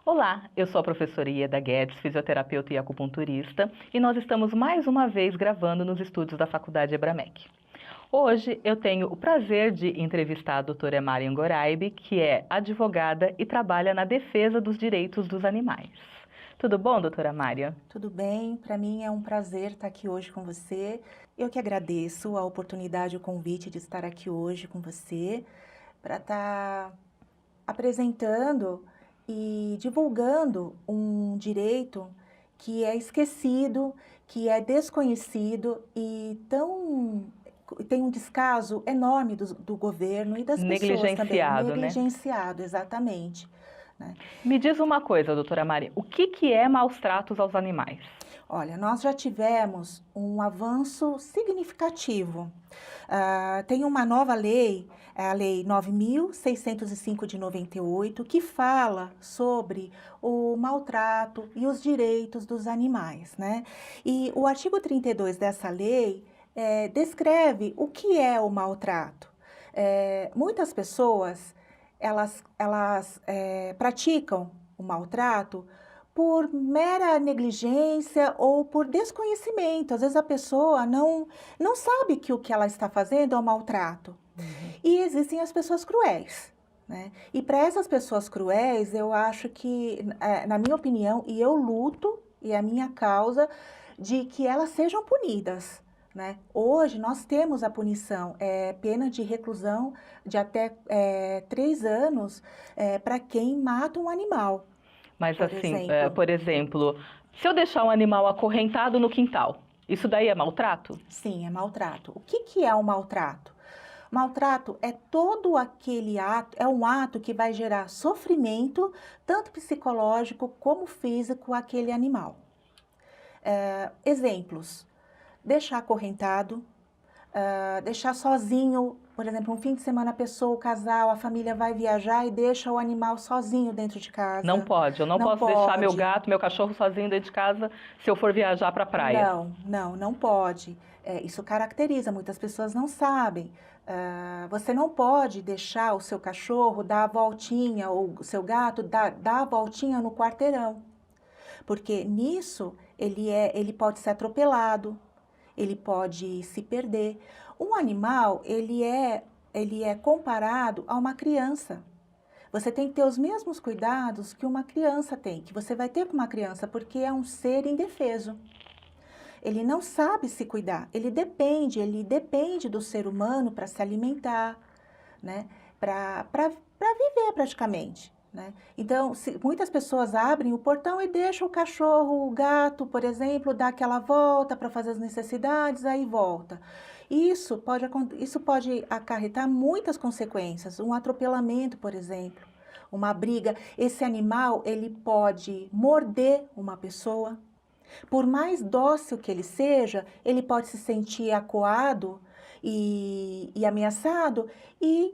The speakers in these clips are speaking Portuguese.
Olá, eu sou a professora Ieda Guedes, fisioterapeuta e acupunturista, e nós estamos mais uma vez gravando nos estúdios da Faculdade Ebramec. Hoje eu tenho o prazer de entrevistar a doutora Marian Goraibi, que é advogada e trabalha na defesa dos direitos dos animais. Tudo bom, doutora Marian? Tudo bem, para mim é um prazer estar aqui hoje com você. Eu que agradeço a oportunidade, o convite de estar aqui hoje com você para estar apresentando e divulgando um direito que é esquecido, que é desconhecido e tem um descaso enorme do governo e das pessoas também, Negligenciado, né? negligenciado, exatamente, né? Me diz uma coisa, doutora Marian, o que é maus tratos aos animais? Olha, nós já tivemos um avanço significativo. Tem uma nova lei, a Lei 9.605 de 98, que fala sobre o maltrato e os direitos dos animais, né? E o artigo 32 dessa lei descreve o que é o maltrato. Muitas pessoas, elas praticam o maltrato por mera negligência ou por desconhecimento. Às vezes a pessoa não sabe que o que ela está fazendo é um maltrato. E existem as pessoas cruéis, né? E para essas pessoas cruéis, eu acho que, na minha opinião, e eu luto, e é a minha causa, de que elas sejam punidas, né? Hoje nós temos a punição, pena de reclusão de até 3 anos para quem mata um animal. Mas Por assim, exemplo, por exemplo, se eu deixar um animal acorrentado no quintal, isso daí é maltrato? sim, é maltrato. O que é o maltrato? Maltrato é todo aquele ato, é um ato que vai gerar sofrimento, tanto psicológico como físico, àquele animal. Exemplos: deixar acorrentado, deixar sozinho, por exemplo, um fim de semana a pessoa, o casal, a família vai viajar e deixa o animal sozinho dentro de Não casa. pode, eu não Não posso deixar meu pode. gato, meu cachorro sozinho dentro de casa se eu for viajar para a praia. Não pode. Isso caracteriza, muitas pessoas não sabem. Você não pode deixar o seu cachorro dar a voltinha, ou o seu gato dar a voltinha no quarteirão. Porque nisso ele pode ser atropelado, ele pode se perder. Um animal, ele é comparado a uma criança. Você tem que ter os mesmos cuidados que uma criança tem, que você vai ter com uma criança, porque é um ser indefeso. Ele não sabe se cuidar, ele depende do ser humano para se alimentar, né? Para viver praticamente, né? Então, muitas pessoas abrem o portão e deixam o cachorro, o gato, por exemplo, dar aquela volta para fazer as necessidades, aí volta. Isso pode acarretar muitas consequências, um atropelamento, por exemplo, uma briga. Esse animal, ele pode morder uma pessoa. Por mais dócil que ele seja, ele pode se sentir acuado e ameaçado E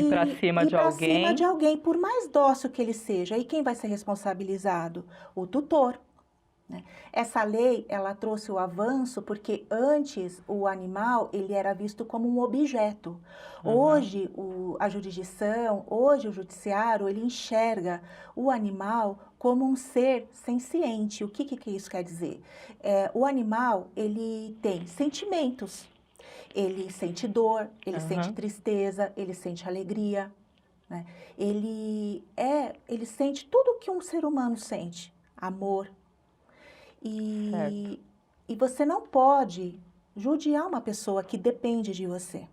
para cima ir de para cima de alguém, alguém, por mais dócil que ele seja. E quem vai ser responsabilizado? O tutor, né? Essa lei, ela trouxe o avanço porque antes o animal ele era visto como um objeto. uhum, Hoje a jurisdição, hoje o judiciário, ele enxerga o animal como um ser senciente. O que isso quer dizer? O animal, ele tem sentimentos. Ele sente dor, ele sente uhum, tristeza, ele sente alegria, né? Ele sente tudo que um ser humano sente, amor. certo. E, e você não pode judiar uma pessoa que depende de você.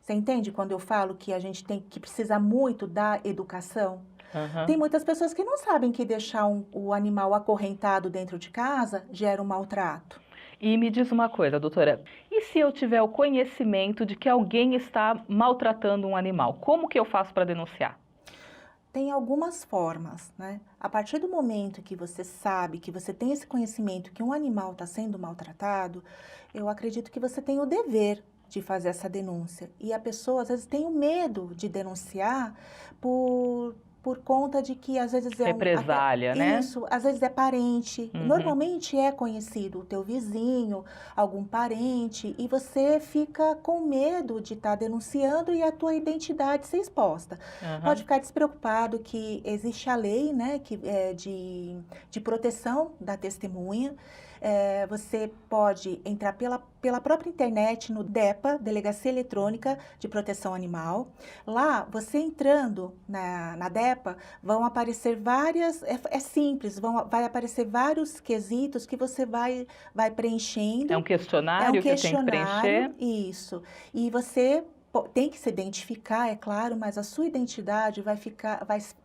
Você entende quando eu falo que a gente tem que precisar muito da educação? Tem Uhum. muitas pessoas que não sabem que deixar o animal acorrentado dentro de casa gera um maltrato. E me diz uma coisa, doutora, e se eu tiver o conhecimento de que alguém está maltratando um animal, como que eu faço para denunciar? Tem algumas formas, né? A partir do momento que você sabe, que você tem esse conhecimento que um animal está sendo maltratado, eu acredito que você tem o dever de fazer essa denúncia. E a pessoa às vezes tem o medo de denunciar por, por conta de que às vezes represália, né? Isso, às vezes é parente. Uhum. Normalmente é conhecido o teu vizinho, algum parente, e você fica com medo de estar denunciando e a tua identidade ser exposta. Uhum. Pode ficar despreocupado que existe a lei, né, que é de proteção da testemunha. Você pode entrar pela própria internet no DEPA, Delegacia Eletrônica de Proteção Animal. Lá, você entrando na DEPA, vão aparecer várias, é simples, vai aparecer vários quesitos que você vai preenchendo. É um questionário que tem que preencher? Isso. E você tem que se identificar, é claro, mas a sua identidade vai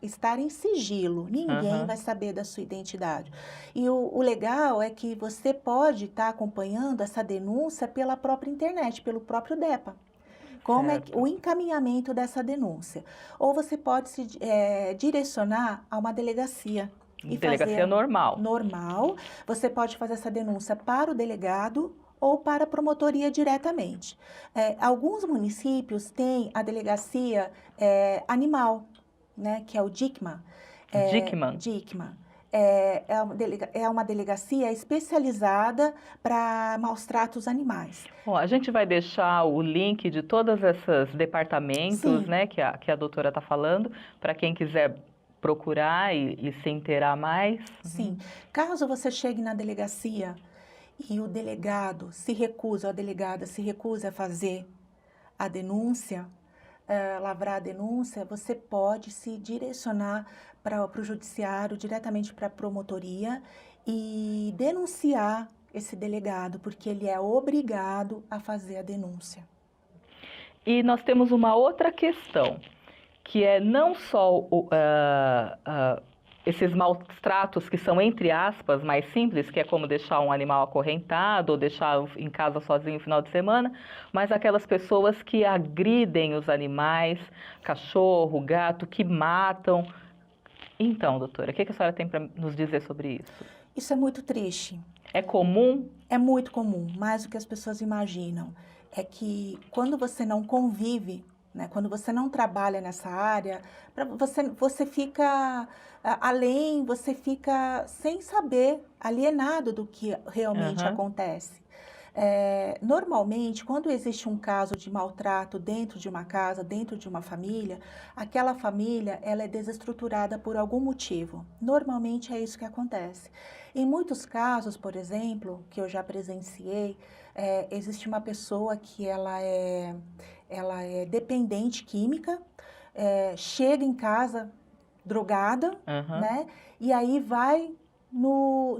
estar em sigilo. Ninguém vai saber da sua identidade. E o legal é que você pode estar acompanhando essa denúncia pela própria internet, pelo próprio DEPA. Como é o encaminhamento dessa denúncia. Ou você pode se direcionar a uma delegacia. Delegacia normal. Normal. Você pode fazer essa denúncia para o delegado ou para a promotoria diretamente. Alguns municípios têm a delegacia animal, né, que é o DICMA. DICMA. É uma delegacia especializada para maus tratos animais. Bom, a gente vai deixar o link de todos esses departamentos, né, que a doutora está falando, para quem quiser procurar e se inteirar mais. Sim. Caso você chegue na delegacia e o delegado se recusa, ou a delegada se recusa a fazer a denúncia, lavrar a denúncia, você pode se direcionar para o judiciário, diretamente para a promotoria e denunciar esse delegado, porque ele é obrigado a fazer a denúncia. E nós temos uma outra questão, que é não só esses maus tratos que são, entre aspas, mais simples, que é como deixar um animal acorrentado ou deixar em casa sozinho no final de semana, mas aquelas pessoas que agridem os animais, cachorro, gato, que matam. Então, doutora, o que a senhora tem para nos dizer sobre isso? Isso é muito triste. É comum? É muito comum, mais do que as pessoas imaginam. É que quando você não convive, né, quando você não trabalha nessa área, você fica além, você fica sem saber, alienado do que realmente acontece. Normalmente, quando existe um caso de maltrato dentro de uma casa, dentro de uma família, aquela família ela é desestruturada por algum motivo. Normalmente é isso que acontece. Em muitos casos, por exemplo, que eu já presenciei, existe uma pessoa que ela é dependente química, chega em casa drogada, né? E aí vai no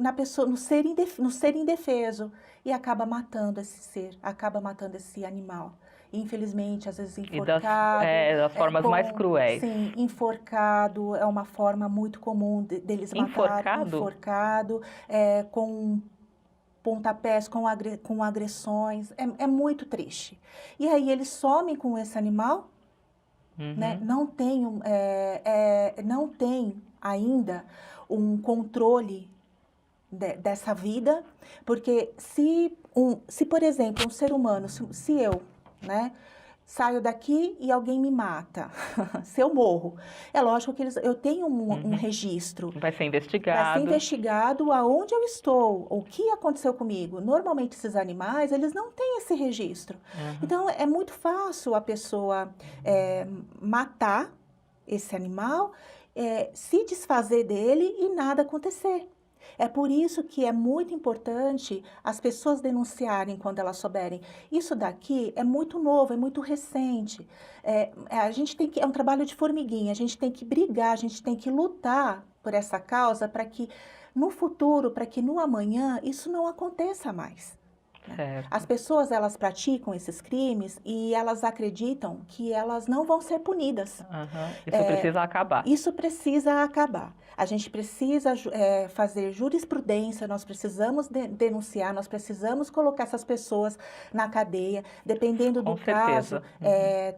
ser indefeso e acaba matando esse ser, acaba matando esse animal. Infelizmente, às vezes enforcado. Das formas mais cruéis. Sim, enforcado é uma forma muito comum deles matarem. Enforcado, com pontapés, com agressões. É muito triste. E aí eles somem com esse animal, né? Não tem ainda um controle dessa vida, porque se por exemplo, um ser humano, se eu, né, saio daqui e alguém me mata, se eu morro, é lógico que eu tenho um registro. Vai ser investigado. Vai ser investigado aonde eu estou, o que aconteceu comigo. Normalmente esses animais, eles não têm esse registro. Então, é muito fácil a pessoa matar esse animal, se desfazer dele e nada acontecer. É por isso que é muito importante as pessoas denunciarem quando elas souberem. Isso daqui é muito novo, é muito recente. A gente tem que, é um trabalho de formiguinha, a gente tem que brigar, a gente tem que lutar por essa causa para que no futuro, para que no amanhã, isso não aconteça mais. Certo. As pessoas, elas praticam esses crimes e elas acreditam que elas não vão ser punidas. Isso precisa acabar. Isso precisa acabar. A gente precisa fazer jurisprudência, nós precisamos denunciar, nós precisamos colocar essas pessoas na cadeia, dependendo do caso,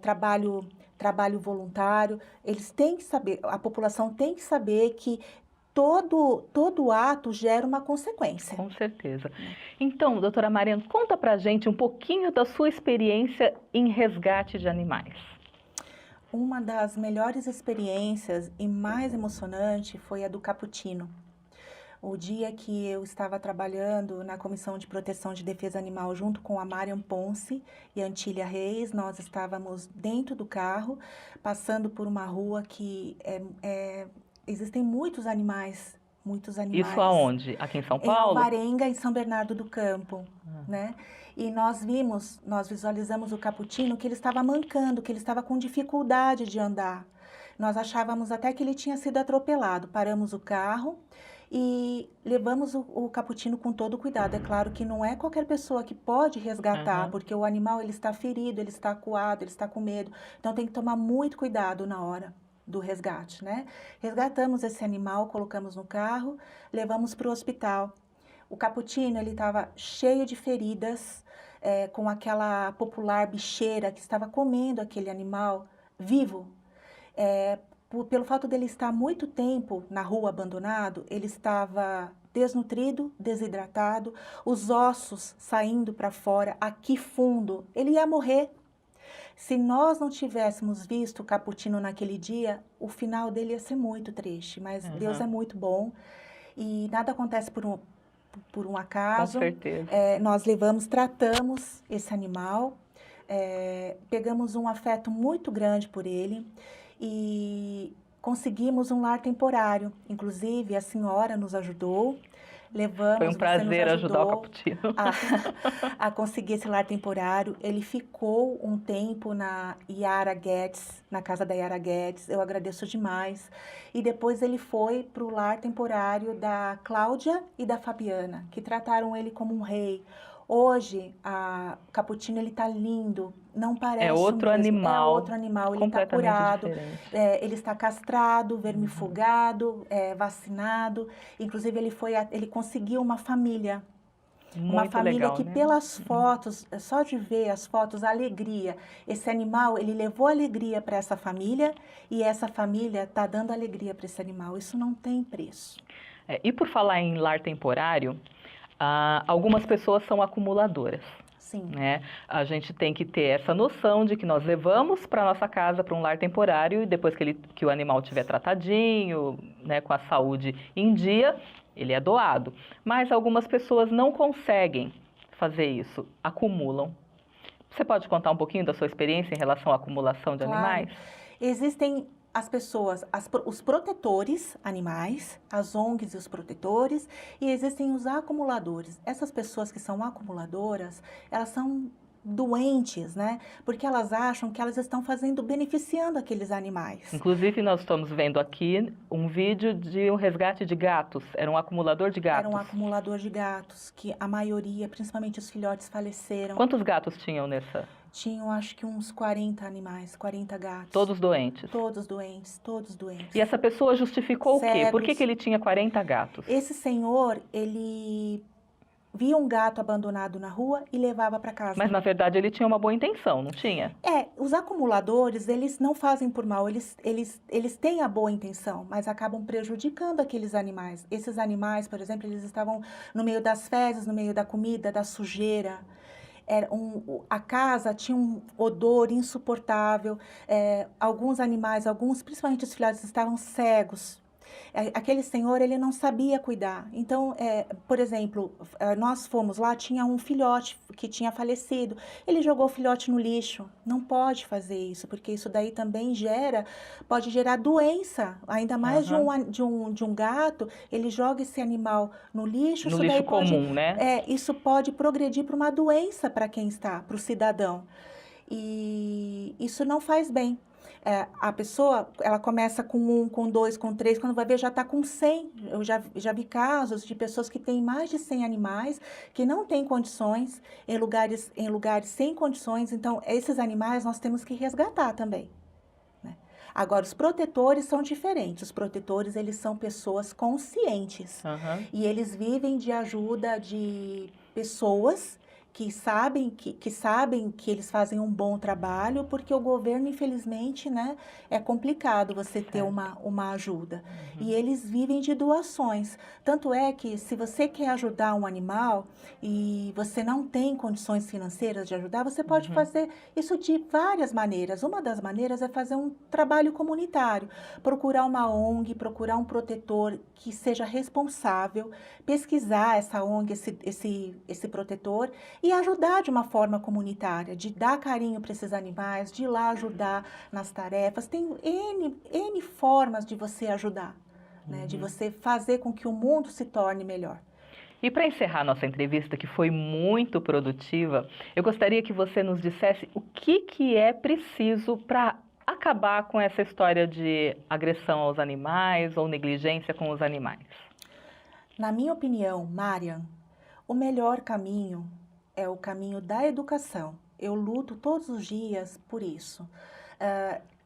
trabalho voluntário. Eles têm que saber, a população tem que saber que todo ato gera uma consequência. Com certeza. Então, doutora Mariana, conta pra gente um pouquinho da sua experiência em resgate de animais. uma das melhores experiências e mais emocionante foi a do cappuccino. O dia que eu estava trabalhando na Comissão de Proteção de Defesa Animal junto com a Marian Ponce e a Antília Reis, nós estávamos dentro do carro, passando por uma rua que existem muitos animais, muitos animais. Isso aonde? Aqui em São Em Paulo? Alvarenga, em São Bernardo do Campo, né? E nós visualizamos o cappuccino que ele estava mancando, que ele estava com dificuldade de andar. Nós achávamos até que ele tinha sido atropelado. Paramos o carro e levamos o cappuccino com todo cuidado. É claro que não é qualquer pessoa que pode resgatar, porque o animal ele está ferido, ele está acuado, ele está com medo. Então tem que tomar muito cuidado na hora do resgate, né? Resgatamos esse animal, colocamos no carro, levamos para o hospital. O cappuccino ele estava cheio de feridas, com aquela popular bicheira que estava comendo aquele animal vivo. Pelo fato dele estar muito tempo na rua abandonado, ele estava desnutrido, desidratado, os ossos saindo para fora, aqui fundo, ele ia morrer. Se nós não tivéssemos visto o cappuccino naquele dia, o final dele ia ser muito triste, mas Deus é muito bom e nada acontece por um acaso. Com certeza. Nós tratamos esse animal, pegamos um afeto muito grande por ele e conseguimos um lar temporário. Inclusive, a senhora nos ajudou. Foi um prazer ajudar o cappuccino. A conseguir esse lar temporário. Ele ficou um tempo na Yara Guedes, na casa da Yara Guedes. Eu agradeço demais. E depois ele foi para o lar temporário da Cláudia e da Fabiana, que trataram ele como um rei. Hoje, o cappuccino ele tá lindo, não parece outro mesmo. animal. É outro animal, ele está curado, ele está castrado, vermifugado, vacinado. Inclusive, ele conseguiu uma família. Uma família legal, que né? Pelas fotos, só de ver as fotos, a alegria. Esse animal, ele levou alegria para essa família e essa família está dando alegria para esse animal. Isso não tem preço. E por falar em lar temporário, algumas pessoas são acumuladoras. Sim. Né? A gente tem que ter essa noção de que nós levamos para nossa casa para um lar temporário e depois que o animal estiver tratadinho, né, com a saúde em dia, ele é doado. Mas algumas pessoas não conseguem fazer isso, acumulam. Você pode contar um pouquinho da sua experiência em relação à acumulação de animais? Existem as pessoas, os protetores animais, as ONGs e os protetores, e existem os acumuladores. Essas pessoas que são acumuladoras, elas são doentes, né? Porque elas acham que elas estão beneficiando aqueles animais. Inclusive, nós estamos vendo aqui um vídeo de um resgate de gatos. Era um acumulador de gatos. Era um acumulador de gatos, que a maioria, principalmente os filhotes, faleceram. Quantos gatos tinham nessa? Tinham, acho que uns 40 animais, 40 gatos. Todos doentes? Todos doentes, todos doentes. E essa pessoa justificou Cegos. o quê? Por que ele tinha 40 gatos? Esse senhor, ele via um gato abandonado na rua e levava para casa. Mas, na verdade, ele tinha uma boa intenção, não tinha? Os acumuladores, eles não fazem por mal, eles têm a boa intenção, mas acabam prejudicando aqueles animais. Esses animais, por exemplo, eles estavam no meio das fezes, no meio da comida, da sujeira. A casa tinha um odor insuportável, alguns animais, principalmente os filhotes, estavam cegos. Aquele senhor, ele não sabia cuidar. Então, por exemplo, nós fomos lá, tinha um filhote que tinha falecido. Ele jogou o filhote no lixo. Não pode fazer isso, porque isso daí também pode gerar doença. Ainda mais de um gato, ele joga esse animal no lixo. No lixo comum, né? Isso pode progredir para uma doença para quem está, para o cidadão. E isso não faz bem. A pessoa, ela começa com 1, com 2, com 3, quando vai ver já está com 100. Eu já vi casos de pessoas que têm mais de 100 animais, que não têm condições, em lugares sem condições. Então, esses animais nós temos que resgatar também, né? Agora, os protetores são diferentes. Os protetores, eles são pessoas conscientes. E eles vivem de ajuda de pessoas sabem que eles fazem um bom trabalho, porque o governo, infelizmente, né, é complicado você ter Certo. uma ajuda. Uhum. E eles vivem de doações. Tanto é que, se você quer ajudar um animal e você não tem condições financeiras de ajudar, você pode Uhum. fazer isso de várias maneiras. Uma das maneiras é fazer um trabalho comunitário, procurar uma ONG, procurar um protetor que seja responsável, pesquisar essa ONG, esse protetor, e ajudar de uma forma comunitária, de dar carinho para esses animais, de ir lá ajudar nas tarefas. Tem N formas de você ajudar, né? De Uhum. você fazer com que o mundo se torne melhor. E para encerrar nossa entrevista, que foi muito produtiva, eu gostaria que você nos dissesse o que é preciso para acabar com essa história de agressão aos animais ou negligência com os animais. Na minha opinião, Marian, o melhor caminho é o caminho da educação. Eu luto todos os dias por isso.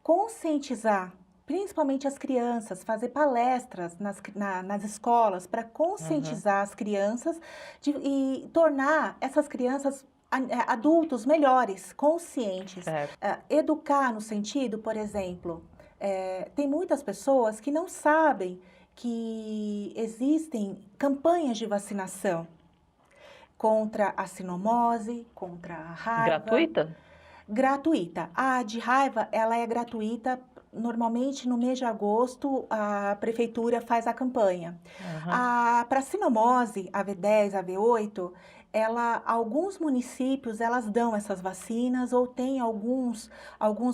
Conscientizar, principalmente as crianças, fazer palestras nas escolas para Uhum. conscientizar as crianças e tornar essas crianças adultos melhores, conscientes. Certo. Educar no sentido, por exemplo, tem muitas pessoas que não sabem que existem campanhas de vacinação contra a sinomose, contra a raiva, Gratuita? gratuita. A de raiva, ela é gratuita. Normalmente, no mês de agosto, a prefeitura faz a campanha. Uhum. Para a sinomose, a V10, a V8, alguns municípios, elas dão essas vacinas, ou tem alguns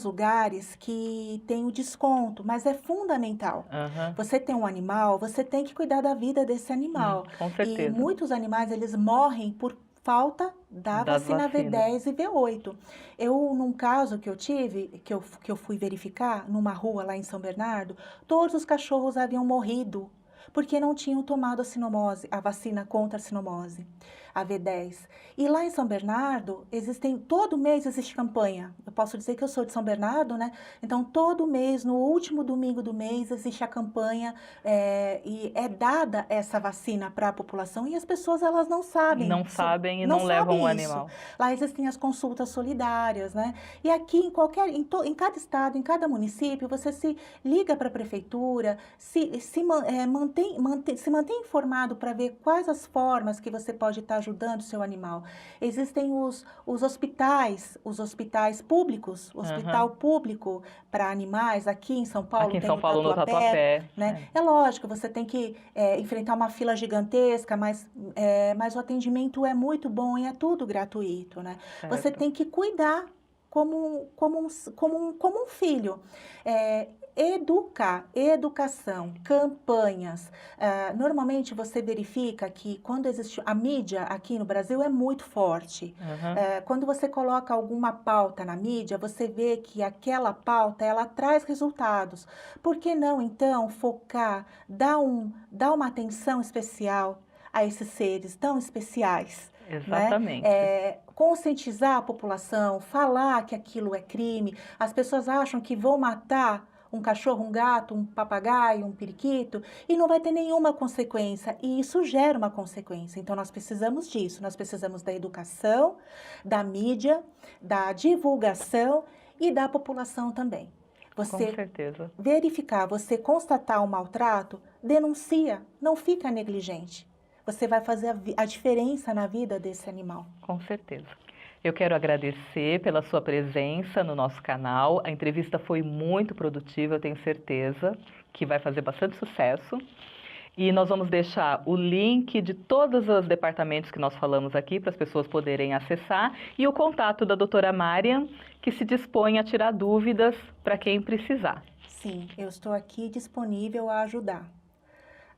lugares que tem o desconto, mas é fundamental. Uhum. Você tem um animal, você tem que cuidar da vida desse animal. Com E certeza. muitos animais, eles morrem por falta da Das vacina vacinas. V10 e V8. Num caso que eu tive, que eu fui verificar, numa rua lá em São Bernardo, todos os cachorros haviam morrido porque não tinham tomado a vacina contra a sinomose, a V10. E lá em São Bernardo, todo mês existe campanha. Eu posso dizer que eu sou de São Bernardo, né? Então, todo mês, no último domingo do mês, existe a campanha, e é dada essa vacina para a população, e as pessoas, elas não sabem, Não sabem e não não levam o sabem isso. animal. Lá existem as consultas solidárias, né? E aqui, em cada estado, em cada município, você se liga para a prefeitura, se mantém informado para ver quais as formas que você pode estar ajudando o seu animal. Existem os hospitais públicos, o Uhum. hospital público para animais. Aqui em São Paulo Aqui em tem São o Paulo, no Tatuapé, Tatuapé. né? É lógico, você tem que enfrentar uma fila gigantesca, mas o atendimento é muito bom e é tudo gratuito, né? Você Certo. tem que cuidar como um filho. Educação, campanhas. Normalmente você verifica que quando existe a mídia aqui no Brasil é muito forte. Uhum. Quando você coloca alguma pauta na mídia, você vê que aquela pauta, ela traz resultados. Por que não, então, focar, dar uma atenção especial a esses seres tão especiais, né? Exatamente. Conscientizar a população, falar que aquilo é crime. As pessoas acham que vão matar um cachorro, um gato, um papagaio, um periquito, e não vai ter nenhuma consequência, e isso gera uma consequência. Então, nós precisamos disso, nós precisamos da educação, da mídia, da divulgação e da população também. Com Você certeza. verificar, você constatar um maltrato, denuncia, não fica negligente. Você vai fazer a diferença na vida desse animal. Com certeza. Eu quero agradecer pela sua presença no nosso canal. A entrevista foi muito produtiva, eu tenho certeza que vai fazer bastante sucesso. E nós vamos deixar o link de todos os departamentos que nós falamos aqui para as pessoas poderem acessar e o contato da doutora Marian, que se dispõe a tirar dúvidas para quem precisar. Sim, eu estou aqui disponível a ajudar,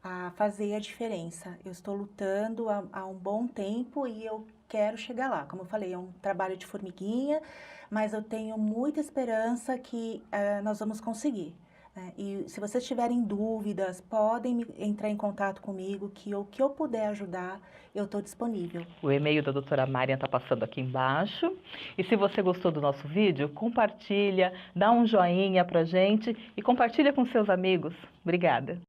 a fazer a diferença. Eu estou lutando há um bom tempo e eu quero chegar lá. Como eu falei, é um trabalho de formiguinha, mas eu tenho muita esperança que nós vamos conseguir, né? E se vocês tiverem dúvidas, podem entrar em contato comigo, que o que eu puder ajudar, eu estou disponível. O e-mail da doutora Marian está passando aqui embaixo. E se você gostou do nosso vídeo, compartilha, dá um joinha pra gente e compartilha com seus amigos. Obrigada.